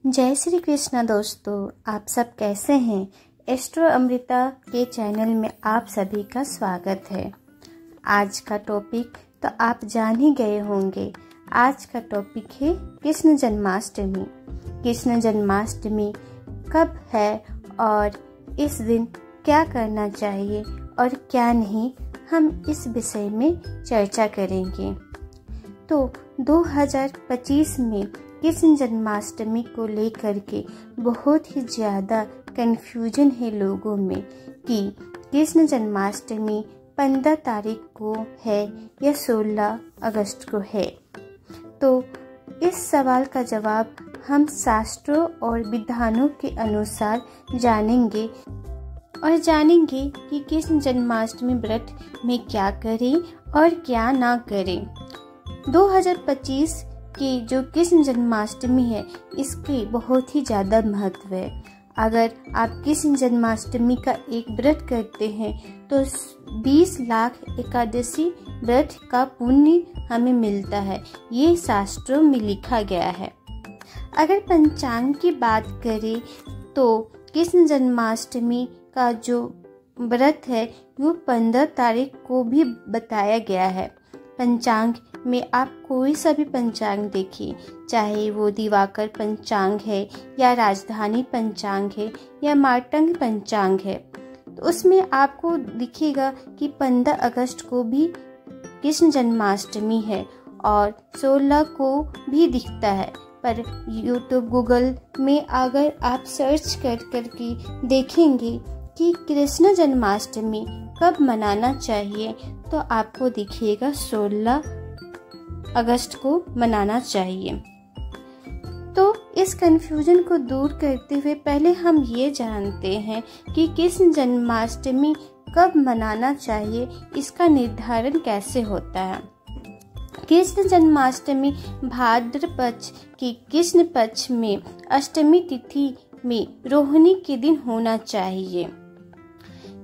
जय श्री कृष्णा दोस्तों, आप सब कैसे हैं। एस्ट्रो अमृता के चैनल में आप सभी का स्वागत है। आज का टॉपिक तो आप जान ही गए होंगे। आज का टॉपिक है कृष्ण जन्माष्टमी। कृष्ण जन्माष्टमी कब है और इस दिन क्या करना चाहिए और क्या नहीं, हम इस विषय में चर्चा करेंगे। तो 2025 में कृष्ण जन्माष्टमी को लेकर के बहुत ही ज़्यादा कन्फ्यूजन है लोगों में कि कृष्ण जन्माष्टमी 15 तारीख को है या 16 अगस्त को है। तो इस सवाल का जवाब हम शास्त्रों और विधानों के अनुसार जानेंगे कि कृष्ण जन्माष्टमी व्रत में क्या करें और क्या ना करें। 2025 की जो कृष्ण जन्माष्टमी है, इसकी बहुत ही ज़्यादा महत्व है। अगर आप कृष्ण जन्माष्टमी का एक व्रत करते हैं तो 20 लाख एकादशी व्रत का पुण्य हमें मिलता है, ये शास्त्रों में लिखा गया है। अगर पंचांग की बात करें तो कृष्ण जन्माष्टमी का जो व्रत है वो 15 तारीख को भी बताया गया है। पंचांग में आप कोई सा भी पंचांग देखिए, चाहे वो दिवाकर पंचांग है या राजधानी पंचांग है या मार्तंग पंचांग है, तो उसमें आपको दिखेगा कि 15 अगस्त को भी कृष्ण जन्माष्टमी है और 16 को भी दिखता है। पर यूट्यूब गूगल में अगर आप सर्च करके देखेंगे कि कृष्ण जन्माष्टमी कब मनाना चाहिए तो आपको दिखेगा 16 अगस्त को मनाना चाहिए। तो इस कंफ्यूजन को दूर करते हुए पहले हम ये जानते हैं कि कृष्ण जन्माष्टमी कब मनाना चाहिए, इसका निर्धारण कैसे होता है। कृष्ण जन्माष्टमी भाद्र पक्ष की कृष्ण पक्ष में अष्टमी तिथि में रोहिणी के दिन होना चाहिए।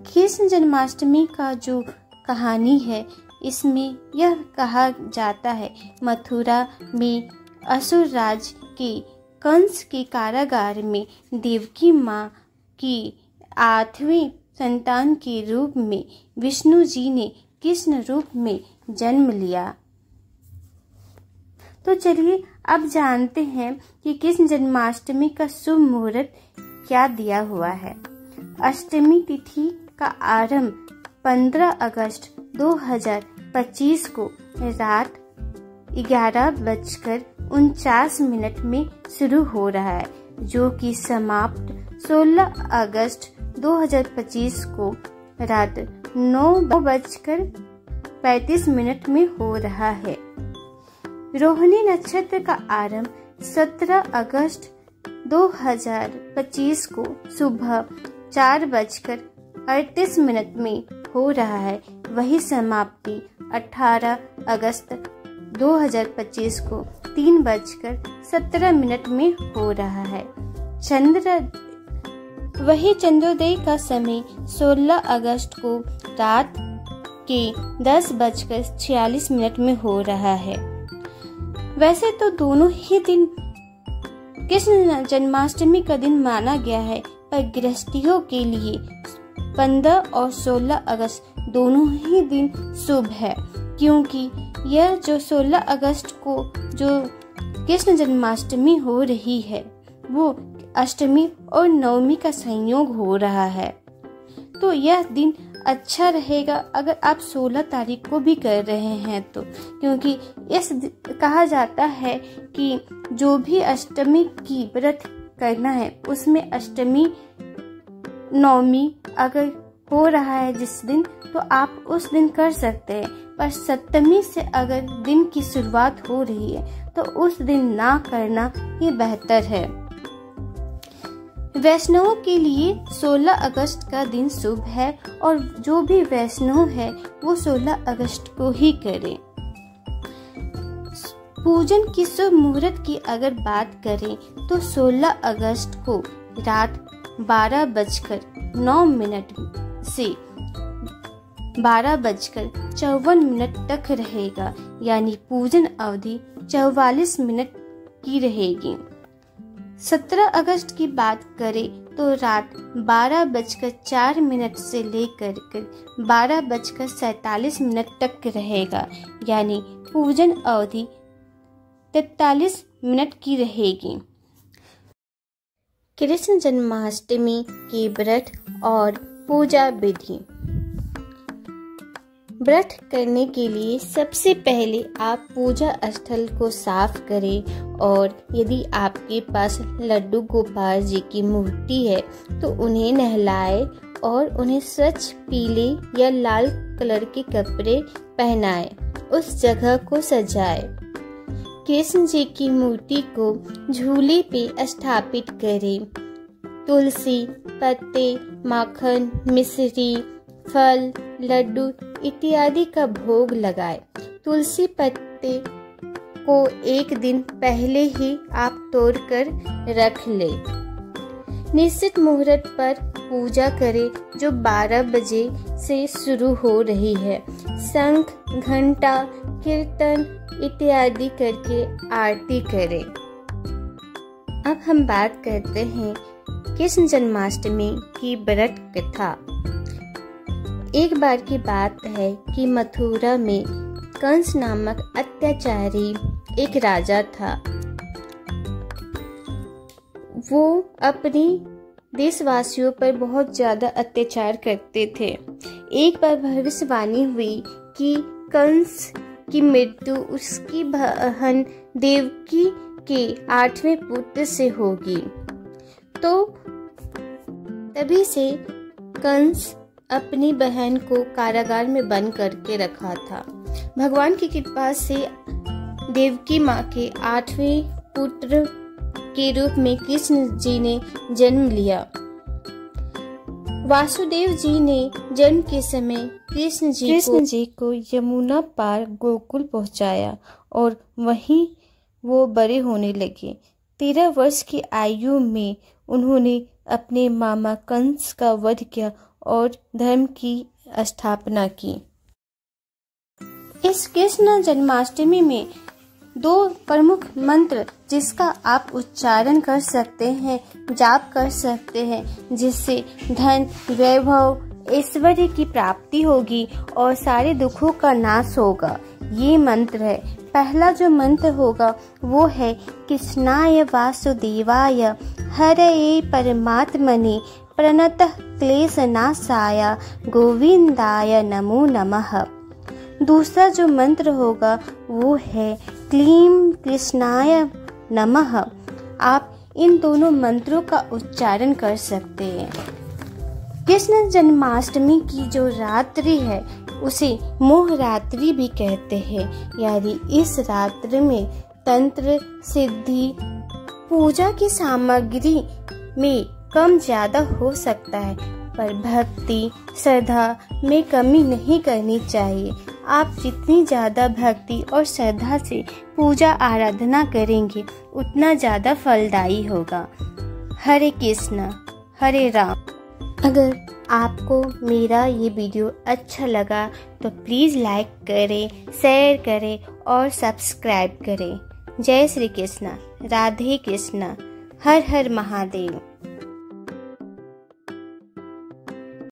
कृष्ण जन्माष्टमी का जो कहानी है, इसमें यह कहा जाता है मथुरा में असुर राज के कंस के कारागार में देवकी माँ की 8वीं संतान के रूप में विष्णु जी ने कृष्ण रूप में जन्म लिया। तो चलिए अब जानते हैं कि कृष्ण जन्माष्टमी का शुभ मुहूर्त क्या दिया हुआ है। अष्टमी तिथि का आरंभ 15 अगस्त 2025 को रात 11:49 में शुरू हो रहा है, जो कि समाप्त 16 अगस्त 2025 को रात 9:35 में हो रहा है। रोहिणी नक्षत्र का आरंभ 17 अगस्त 2025 को सुबह 4:38 में हो रहा है। वही समाप्ति 18 अगस्त 2025 को 3:17 में हो रहा है। वही चंद्रोदय का समय 16 अगस्त को रात के 10:46 में हो रहा है। वैसे तो दोनों ही दिन कृष्ण जन्माष्टमी का दिन माना गया है, पर गृहस्थियों के लिए 15 और 16 अगस्त दोनों ही दिन शुभ है, क्योंकि यह जो 16 अगस्त को जो कृष्ण जन्माष्टमी हो रही है वो अष्टमी और नवमी का संयोग हो रहा है। तो यह दिन अच्छा रहेगा अगर आप 16 तारीख को भी कर रहे हैं तो, क्योंकि कहा जाता है कि जो भी अष्टमी की व्रत करना है उसमें अष्टमी नवमी अगर हो रहा है जिस दिन, तो आप उस दिन कर सकते हैं। पर सप्तमी से अगर दिन की शुरुआत हो रही है तो उस दिन ना करना ही बेहतर है। वैष्णवों के लिए 16 अगस्त का दिन शुभ है और जो भी वैष्णव है वो 16 अगस्त को ही करें। पूजन की शुभ मुहूर्त की अगर बात करें तो 16 अगस्त को रात 12:09 से 12:54 तक रहेगा, यानी पूजन अवधि 44 मिनट की रहेगी। 17 अगस्त की बात करें तो रात 12:04 से लेकर 12:47 तक रहेगा, यानी पूजन अवधि 43 मिनट की रहेगी। कृष्ण जन्माष्टमी के व्रत और पूजा विधि। व्रत करने के लिए सबसे पहले आप पूजा स्थल को साफ करें और यदि आपके पास लड्डू गोपाल जी की मूर्ति है तो उन्हें नहलाएं और उन्हें स्वच्छ पीले या लाल कलर के कपड़े पहनाएं। उस जगह को सजाएं। कृष्ण जी की मूर्ति को झूले पे स्थापित करें। तुलसी, पत्ते, माखन, मिश्री, फल, लड्डू इत्यादि का भोग लगाएं। तुलसी पत्ते को एक दिन पहले ही आप तोड़कर रख लें। निश्चित मुहूर्त पर पूजा करें जो 12 बजे से शुरू हो रही है। शंख, घंटा, कीर्तन इत्यादि करके आरती करें। अब हम बात करते हैं कृष्ण जन्माष्टमी की व्रत कथा। एक बार की बात है कि मथुरा में कंस नामक अत्याचारी एक राजा था। वो अपने देशवासियों पर बहुत ज्यादा अत्याचार करते थे। एक बार भविष्यवाणी हुई कि कंस की मृत्यु उसकी बहन देवकी के 8वें पुत्र से होगी। तो तभी से कंस अपनी बहन को कारागार में बंद करके रखा था। भगवान की कृपा से देवकी माँ के 8वें पुत्र के रूप में कृष्ण जी ने जन्म लिया। वासुदेव जी ने जन्म के समय कृष्ण जी को यमुना पार गोकुल पहुंचाया और वहीं वो बड़े होने लगे। 13 वर्ष की आयु में उन्होंने अपने मामा कंस का वध किया और धर्म की स्थापना की। इस कृष्ण जन्माष्टमी में 2 प्रमुख मंत्र जिसका आप उच्चारण कर सकते हैं, जाप कर सकते हैं, जिससे धन, वैभव, ऐश्वर्य की प्राप्ति होगी और सारे दुखों का नाश होगा। ये मंत्र है। पहला जो मंत्र होगा वो है कृष्णाय वासुदेवाय हरये परमात्मने प्रणतः क्लेशनाशाय गोविंदाय नमो नमः। दूसरा जो मंत्र होगा वो है क्लीं कृष्णाय नमः। आप इन दोनों मंत्रों का उच्चारण कर सकते हैं। कृष्ण जन्माष्टमी की जो रात्रि है उसे मोह रात्रि भी कहते हैं, यानी इस रात्रि में तंत्र, सिद्धि, पूजा की सामग्री में कम ज्यादा हो सकता है, पर भक्ति, श्रद्धा में कमी नहीं करनी चाहिए। आप जितनी ज्यादा भक्ति और श्रद्धा से पूजा आराधना करेंगे उतना ज्यादा फलदायी होगा। हरे कृष्णा, हरे राम। अगर आपको मेरा ये वीडियो अच्छा लगा तो प्लीज़ लाइक करें, शेयर करें और सब्सक्राइब करें। जय श्री कृष्णा, राधे कृष्णा, हर हर महादेव।